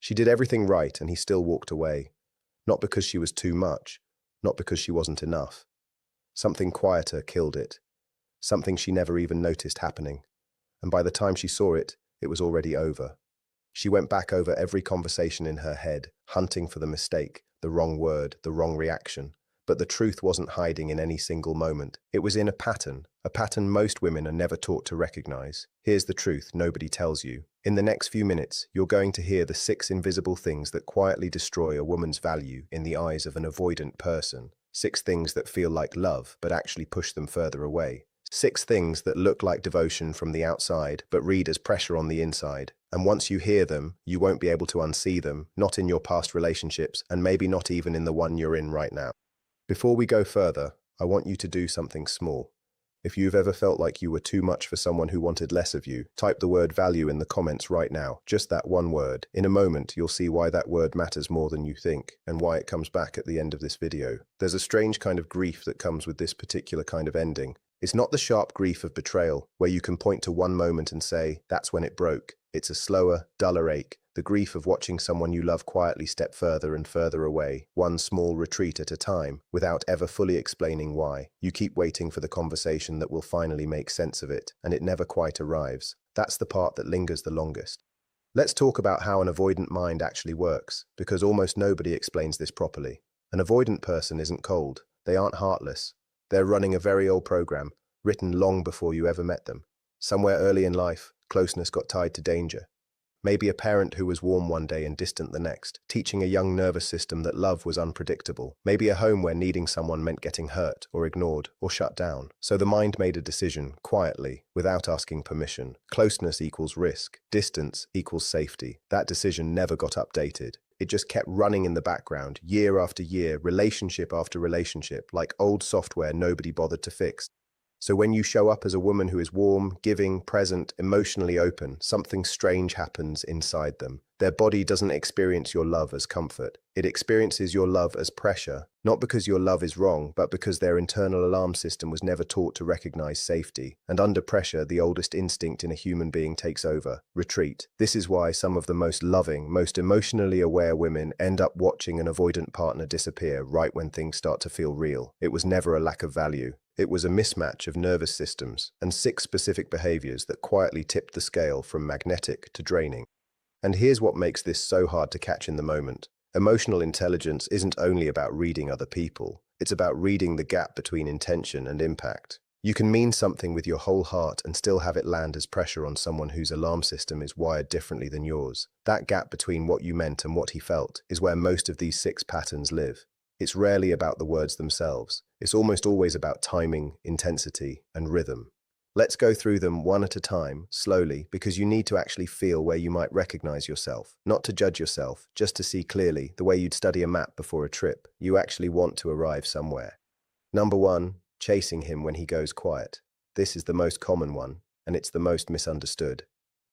She did everything right and he still walked away. Not because she was too much, not because she wasn't enough. Something quieter killed it. Something she never even noticed happening. And by the time she saw it, it was already over. She went back over every conversation in her head, hunting for the mistake, the wrong word, the wrong reaction. But the truth wasn't hiding in any single moment. It was in a pattern most women are never taught to recognize. Here's the truth nobody tells you. In the next few minutes, you're going to hear the 6 invisible things that quietly destroy a woman's value in the eyes of an avoidant person. 6 things that feel like love, but actually push them further away. 6 things that look like devotion from the outside, but read as pressure on the inside. And once you hear them, you won't be able to unsee them, not in your past relationships, and maybe not even in the one you're in right now. Before we go further, I want you to do something small. If you've ever felt like you were too much for someone who wanted less of you, type the word value in the comments right now, just that one word. In a moment, you'll see why that word matters more than you think, and why it comes back at the end of this video. There's a strange kind of grief that comes with this particular kind of ending. It's not the sharp grief of betrayal, where you can point to one moment and say, that's when it broke. It's a slower, duller ache, the grief of watching someone you love quietly step further and further away, one small retreat at a time, without ever fully explaining why. You keep waiting for the conversation that will finally make sense of it, and it never quite arrives. That's the part that lingers the longest. Let's talk about how an avoidant mind actually works, because almost nobody explains this properly. An avoidant person isn't cold. They aren't heartless. They're running a very old program, written long before you ever met them. Somewhere early in life, closeness got tied to danger. Maybe a parent who was warm one day and distant the next, teaching a young nervous system that love was unpredictable. Maybe a home where needing someone meant getting hurt or ignored or shut down. So the mind made a decision, quietly, without asking permission. Closeness equals risk. Distance equals safety. That decision never got updated. It just kept running in the background, year after year, relationship after relationship, like old software nobody bothered to fix. So when you show up as a woman who is warm, giving, present, emotionally open, something strange happens inside them. Their body doesn't experience your love as comfort. It experiences your love as pressure, not because your love is wrong, but because their internal alarm system was never taught to recognize safety. And under pressure, the oldest instinct in a human being takes over: retreat. This is why some of the most loving, most emotionally aware women end up watching an avoidant partner disappear right when things start to feel real. It was never a lack of value. It was a mismatch of nervous systems and 6 specific behaviors that quietly tipped the scale from magnetic to draining. And here's what makes this so hard to catch in the moment. Emotional intelligence isn't only about reading other people. It's about reading the gap between intention and impact. You can mean something with your whole heart and still have it land as pressure on someone whose alarm system is wired differently than yours. That gap between what you meant and what he felt is where most of these 6 patterns live. It's rarely about the words themselves. It's almost always about timing, intensity, and rhythm. Let's go through them one at a time, slowly, because you need to actually feel where you might recognize yourself. Not to judge yourself, just to see clearly, the way you'd study a map before a trip. You actually want to arrive somewhere. Number 1, chasing him when he goes quiet. This is the most common one, and it's the most misunderstood.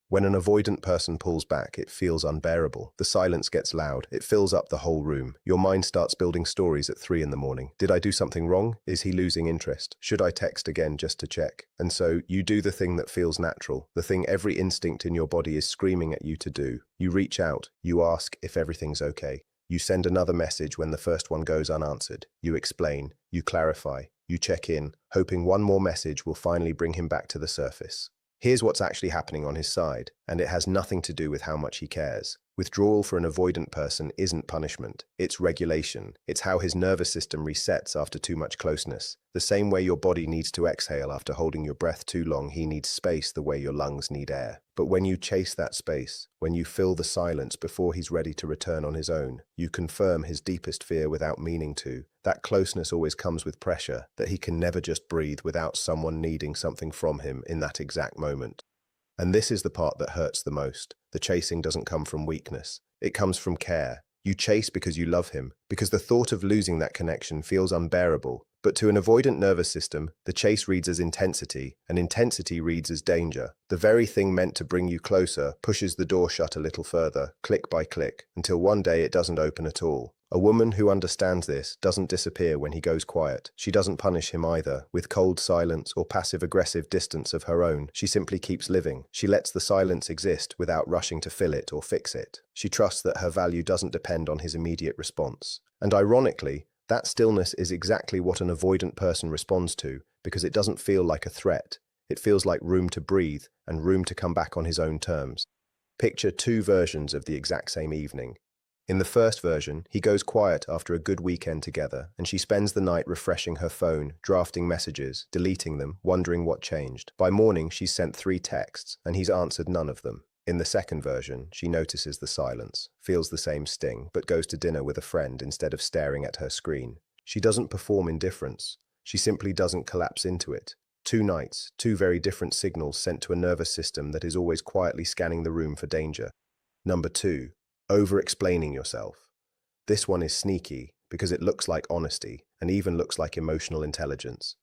When an avoidant person pulls back, it feels unbearable. The silence gets loud. It fills up the whole room. Your mind starts building stories at 3 in the morning. Did I do something wrong? Is he losing interest? Should I text again just to check? And so you do the thing that feels natural, the thing every instinct in your body is screaming at you to do. You reach out. You ask if everything's okay. You send another message when the first one goes unanswered. You explain. You clarify. You check in, hoping one more message will finally bring him back to the surface. Here's what's actually happening on his side, and it has nothing to do with how much he cares. Withdrawal for an avoidant person isn't punishment, it's regulation. It's how his nervous system resets after too much closeness. The same way your body needs to exhale after holding your breath too long, he needs space the way your lungs need air. But when you chase that space, when you fill the silence before he's ready to return on his own, you confirm his deepest fear without meaning to. That closeness always comes with pressure, that he can never just breathe without someone needing something from him in that exact moment. And this is the part that hurts the most. The chasing doesn't come from weakness. It comes from care. You chase because you love him, because the thought of losing that connection feels unbearable. But to an avoidant nervous system, the chase reads as intensity, and intensity reads as danger. The very thing meant to bring you closer pushes the door shut a little further, click by click, until one day it doesn't open at all. A woman who understands this doesn't disappear when he goes quiet. She doesn't punish him either, with cold silence or passive-aggressive distance of her own. She simply keeps living. She lets the silence exist without rushing to fill it or fix it. She trusts that her value doesn't depend on his immediate response. And ironically, that stillness is exactly what an avoidant person responds to, because it doesn't feel like a threat. It feels like room to breathe and room to come back on his own terms. Picture two versions of the exact same evening. In the first version, he goes quiet after a good weekend together, and she spends the night refreshing her phone, drafting messages, deleting them, wondering what changed. By morning, she's sent 3 texts, and he's answered none of them. In the second version, she notices the silence, feels the same sting, but goes to dinner with a friend instead of staring at her screen. She doesn't perform indifference. She simply doesn't collapse into it. 2 nights, 2 very different signals sent to a nervous system that is always quietly scanning the room for danger. Number 2. Over-explaining yourself. This one is sneaky because it looks like honesty and even looks like emotional intelligence.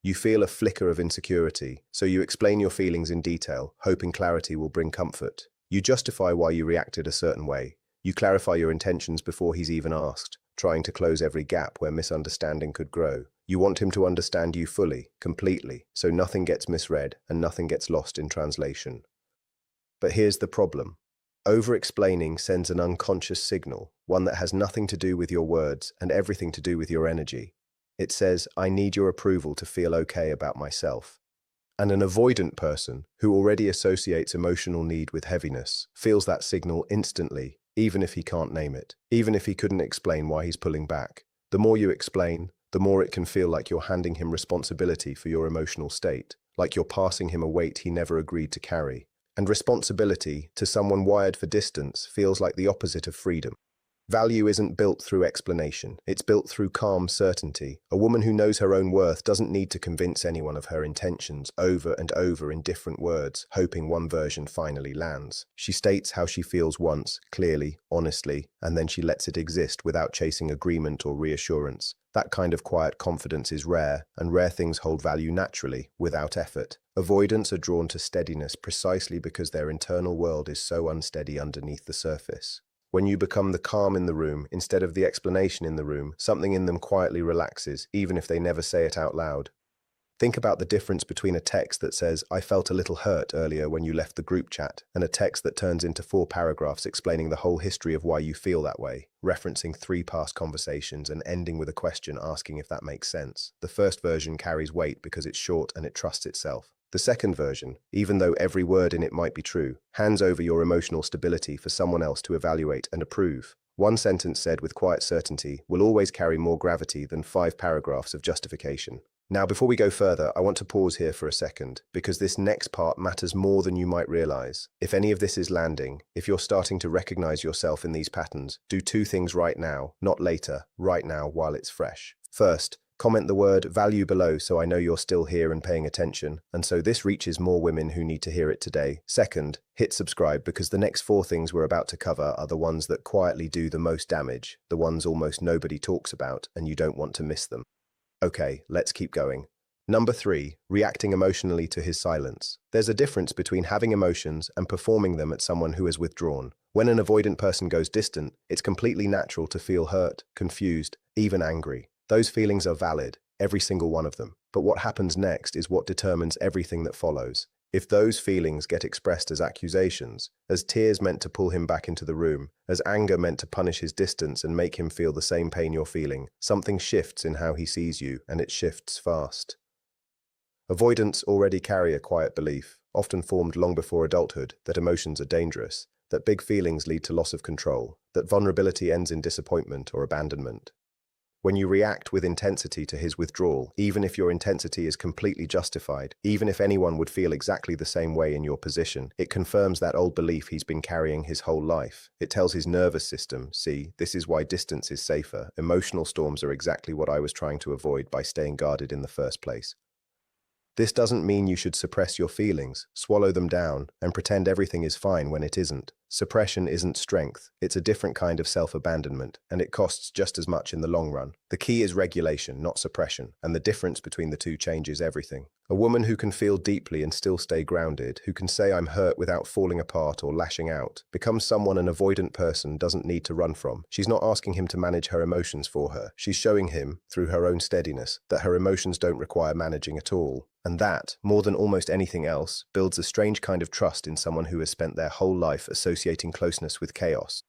You feel a flicker of insecurity, so you explain your feelings in detail, hoping clarity will bring comfort. You justify why you reacted a certain way. You clarify your intentions before he's even asked, trying to close every gap where misunderstanding could grow. You want him to understand you fully, completely, so nothing gets misread and nothing gets lost in translation. But here's the problem. Over-explaining sends an unconscious signal, one that has nothing to do with your words and everything to do with your energy. It says, I need your approval to feel okay about myself. And an avoidant person, who already associates emotional need with heaviness, feels that signal instantly, even if he can't name it, even if he couldn't explain why he's pulling back. The more you explain, the more it can feel like you're handing him responsibility for your emotional state, like you're passing him a weight he never agreed to carry. And responsibility, to someone wired for distance, feels like the opposite of freedom. Value isn't built through explanation, it's built through calm certainty. A woman who knows her own worth doesn't need to convince anyone of her intentions over and over in different words, hoping one version finally lands. She states how she feels once, clearly, honestly, and then she lets it exist without chasing agreement or reassurance. That kind of quiet confidence is rare, and rare things hold value naturally, without effort. Avoidants are drawn to steadiness precisely because their internal world is so unsteady underneath the surface. When you become the calm in the room instead of the explanation in the room, something in them quietly relaxes, even if they never say it out loud. Think about the difference between a text that says, I felt a little hurt earlier when you left the group chat, and a text that turns into 4 paragraphs explaining the whole history of why you feel that way, referencing 3 past conversations and ending with a question asking if that makes sense. The first version carries weight because it's short and it trusts itself. The second version, even though every word in it might be true, hands over your emotional stability for someone else to evaluate and approve. One sentence said with quiet certainty will always carry more gravity than 5 paragraphs of justification. Now, before we go further, I want to pause here for a second, because this next part matters more than you might realize. If any of this is landing, if you're starting to recognize yourself in these patterns, do 2 things right now, not later, right now while it's fresh. First, comment the word value below so I know you're still here and paying attention, and so this reaches more women who need to hear it today. Second, hit subscribe because the next 4 things we're about to cover are the ones that quietly do the most damage, the ones almost nobody talks about, and you don't want to miss them. Okay, let's keep going. Number 3, reacting emotionally to his silence. There's a difference between having emotions and performing them at someone who is withdrawn. When an avoidant person goes distant, it's completely natural to feel hurt, confused, even angry. Those feelings are valid, every single one of them. But what happens next is what determines everything that follows. If those feelings get expressed as accusations, as tears meant to pull him back into the room, as anger meant to punish his distance and make him feel the same pain you're feeling, something shifts in how he sees you, and it shifts fast. Avoidants already carry a quiet belief, often formed long before adulthood, that emotions are dangerous, that big feelings lead to loss of control, that vulnerability ends in disappointment or abandonment. When you react with intensity to his withdrawal, even if your intensity is completely justified, even if anyone would feel exactly the same way in your position, it confirms that old belief he's been carrying his whole life. It tells his nervous system, see, this is why distance is safer. Emotional storms are exactly what I was trying to avoid by staying guarded in the first place. This doesn't mean you should suppress your feelings, swallow them down, and pretend everything is fine when it isn't. Suppression isn't strength, it's a different kind of self-abandonment, and it costs just as much in the long run. The key is regulation, not suppression, and the difference between the two changes everything. A woman who can feel deeply and still stay grounded, who can say I'm hurt without falling apart or lashing out, becomes someone an avoidant person doesn't need to run from. She's not asking him to manage her emotions for her. She's showing him, through her own steadiness, that her emotions don't require managing at all. And that, more than almost anything else, builds a strange kind of trust in someone who has spent their whole life associating closeness with chaos.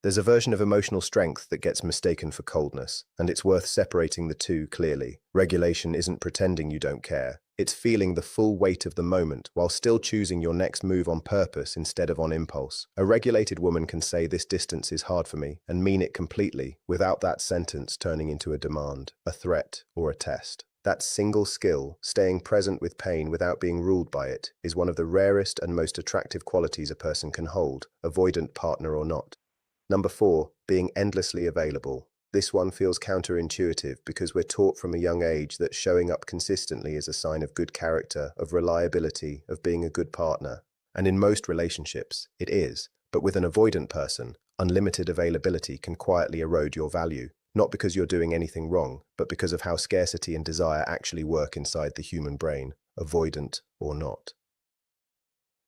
There's a version of emotional strength that gets mistaken for coldness, and it's worth separating the two clearly. Regulation isn't pretending you don't care. It's feeling the full weight of the moment while still choosing your next move on purpose instead of on impulse. A regulated woman can say this distance is hard for me and mean it completely without that sentence turning into a demand, a threat, or a test. That single skill, staying present with pain without being ruled by it, is one of the rarest and most attractive qualities a person can hold, avoidant partner or not. Number 4, being endlessly available. This one feels counterintuitive because we're taught from a young age that showing up consistently is a sign of good character, of reliability, of being a good partner. And in most relationships, it is. But with an avoidant person, unlimited availability can quietly erode your value, not because you're doing anything wrong, but because of how scarcity and desire actually work inside the human brain, avoidant or not.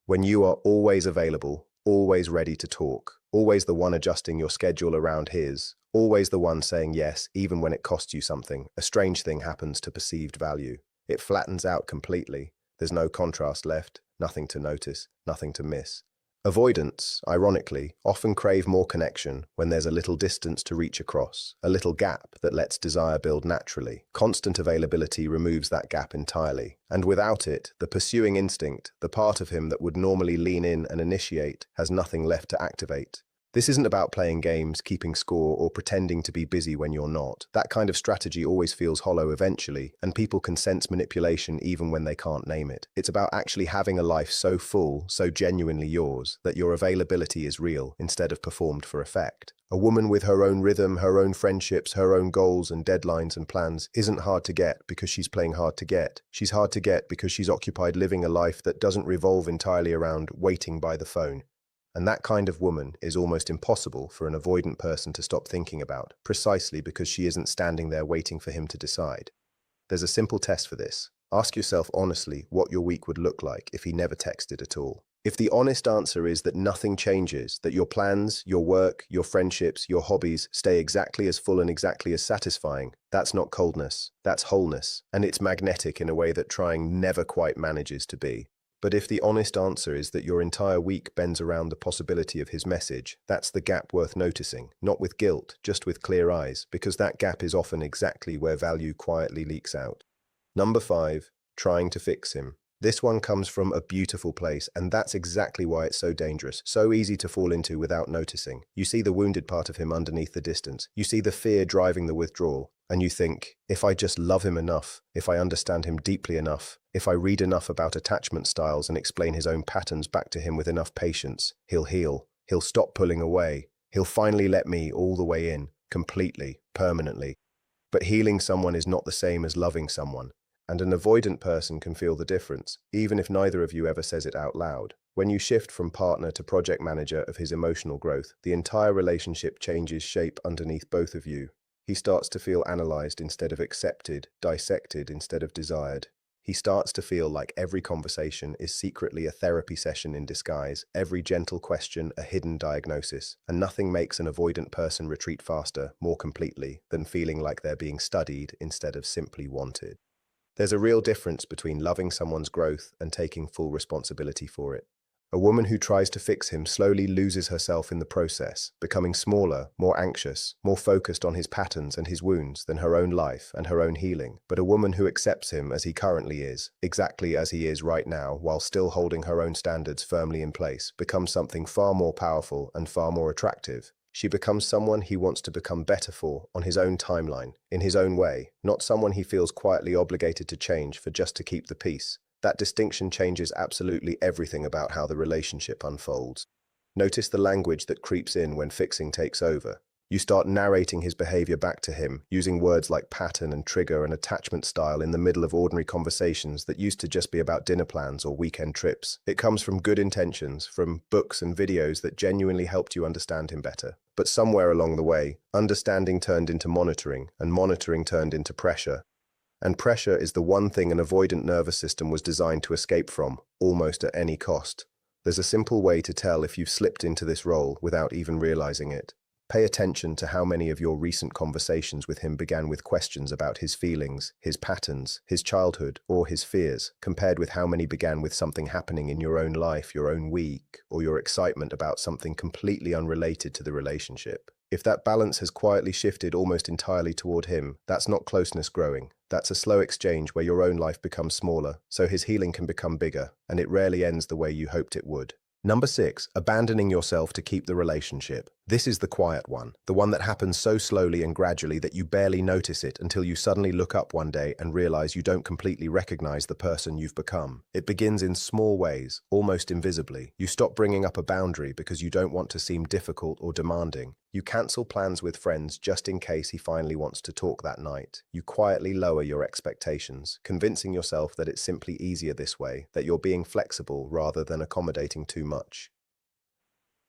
When you are always available, always ready to talk, always the one adjusting your schedule around his, always the one saying yes even when it costs you something, a strange thing happens to perceived value. It flattens out completely. There's no contrast left, nothing to notice, nothing to miss. Avoidants, ironically, often crave more connection when there's a little distance to reach across, a little gap that lets desire build naturally. Constant availability removes that gap entirely, and without it, the pursuing instinct, the part of him that would normally lean in and initiate, has nothing left to activate. This isn't about playing games, keeping score, or pretending to be busy when you're not. That kind of strategy always feels hollow eventually, and people can sense manipulation even when they can't name it. It's about actually having a life so full, so genuinely yours, that your availability is real instead of performed for effect. A woman with her own rhythm, her own friendships, her own goals and deadlines and plans isn't hard to get because she's playing hard to get. She's hard to get because she's occupied living a life that doesn't revolve entirely around waiting by the phone. And that kind of woman is almost impossible for an avoidant person to stop thinking about, precisely because she isn't standing there waiting for him to decide. There's a simple test for this. Ask yourself honestly what your week would look like if he never texted at all. If the honest answer is that nothing changes, that your plans, your work, your friendships, your hobbies stay exactly as full and exactly as satisfying, that's not coldness, that's wholeness, and it's magnetic in a way that trying never quite manages to be. But if the honest answer is that your entire week bends around the possibility of his message, that's the gap worth noticing, not with guilt, just with clear eyes, because that gap is often exactly where value quietly leaks out. Number 5, trying to fix him. This one comes from a beautiful place, and that's exactly why it's so dangerous, so easy to fall into without noticing. You see the wounded part of him underneath the distance. You see the fear driving the withdrawal, and you think, if I just love him enough, if I understand him deeply enough, if I read enough about attachment styles and explain his own patterns back to him with enough patience, he'll heal. He'll stop pulling away. He'll finally let me all the way in, completely, permanently. But healing someone is not the same as loving someone. And an avoidant person can feel the difference, even if neither of you ever says it out loud. When you shift from partner to project manager of his emotional growth, the entire relationship changes shape underneath both of you. He starts to feel analyzed instead of accepted, dissected instead of desired. He starts to feel like every conversation is secretly a therapy session in disguise, every gentle question a hidden diagnosis, and nothing makes an avoidant person retreat faster, more completely, than feeling like they're being studied instead of simply wanted. There's a real difference between loving someone's growth and taking full responsibility for it. A woman who tries to fix him slowly loses herself in the process, becoming smaller, more anxious, more focused on his patterns and his wounds than her own life and her own healing. But a woman who accepts him as he currently is, exactly as he is right now, while still holding her own standards firmly in place, becomes something far more powerful and far more attractive. She becomes someone he wants to become better for on his own timeline, in his own way, not someone he feels quietly obligated to change for just to keep the peace. That distinction changes absolutely everything about how the relationship unfolds. Notice the language that creeps in when fixing takes over. You start narrating his behavior back to him, using words like pattern and trigger and attachment style in the middle of ordinary conversations that used to just be about dinner plans or weekend trips. It comes from good intentions, from books and videos that genuinely helped you understand him better. But somewhere along the way, understanding turned into monitoring, and monitoring turned into pressure. And pressure is the one thing an avoidant nervous system was designed to escape from, almost at any cost. There's a simple way to tell if you've slipped into this role without even realizing it. Pay attention to how many of your recent conversations with him began with questions about his feelings, his patterns, his childhood, or his fears, compared with how many began with something happening in your own life, your own week, or your excitement about something completely unrelated to the relationship. If that balance has quietly shifted almost entirely toward him, that's not closeness growing. That's a slow exchange where your own life becomes smaller, so his healing can become bigger, and it rarely ends the way you hoped it would. Number 6, abandoning yourself to keep the relationship. This is the quiet one, the one that happens so slowly and gradually that you barely notice it until you suddenly look up one day and realize you don't completely recognize the person you've become. It begins in small ways, almost invisibly. You stop bringing up a boundary because you don't want to seem difficult or demanding. You cancel plans with friends just in case he finally wants to talk that night. You quietly lower your expectations, convincing yourself that it's simply easier this way, that you're being flexible rather than accommodating too much.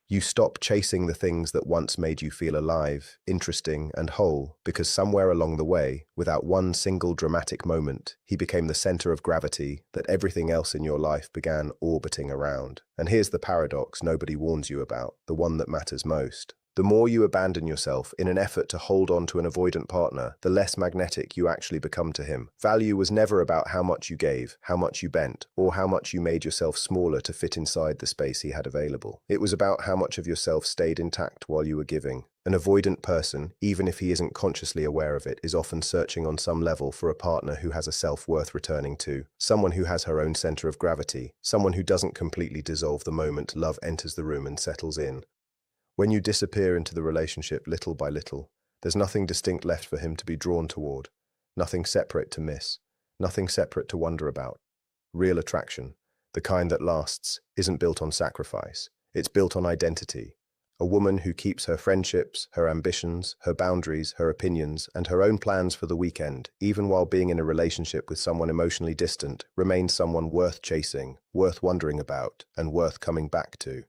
You stop chasing the things that once made you feel alive, interesting, and whole, because somewhere along the way, without one single dramatic moment, he became the center of gravity that everything else in your life began orbiting around. And here's the paradox nobody warns you about, the one that matters most. The more you abandon yourself in an effort to hold on to an avoidant partner, the less magnetic you actually become to him. Value was never about how much you gave, how much you bent, or how much you made yourself smaller to fit inside the space he had available. It was about how much of yourself stayed intact while you were giving. An avoidant person, even if he isn't consciously aware of it, is often searching on some level for a partner who has a self worth returning to, someone who has her own center of gravity, someone who doesn't completely dissolve the moment love enters the room and settles in. When you disappear into the relationship little by little, there's nothing distinct left for him to be drawn toward, nothing separate to miss, nothing separate to wonder about. Real attraction, the kind that lasts, isn't built on sacrifice. It's built on identity. A woman who keeps her friendships, her ambitions, her boundaries, her opinions, and her own plans for the weekend, even while being in a relationship with someone emotionally distant, remains someone worth chasing, worth wondering about, and worth coming back to.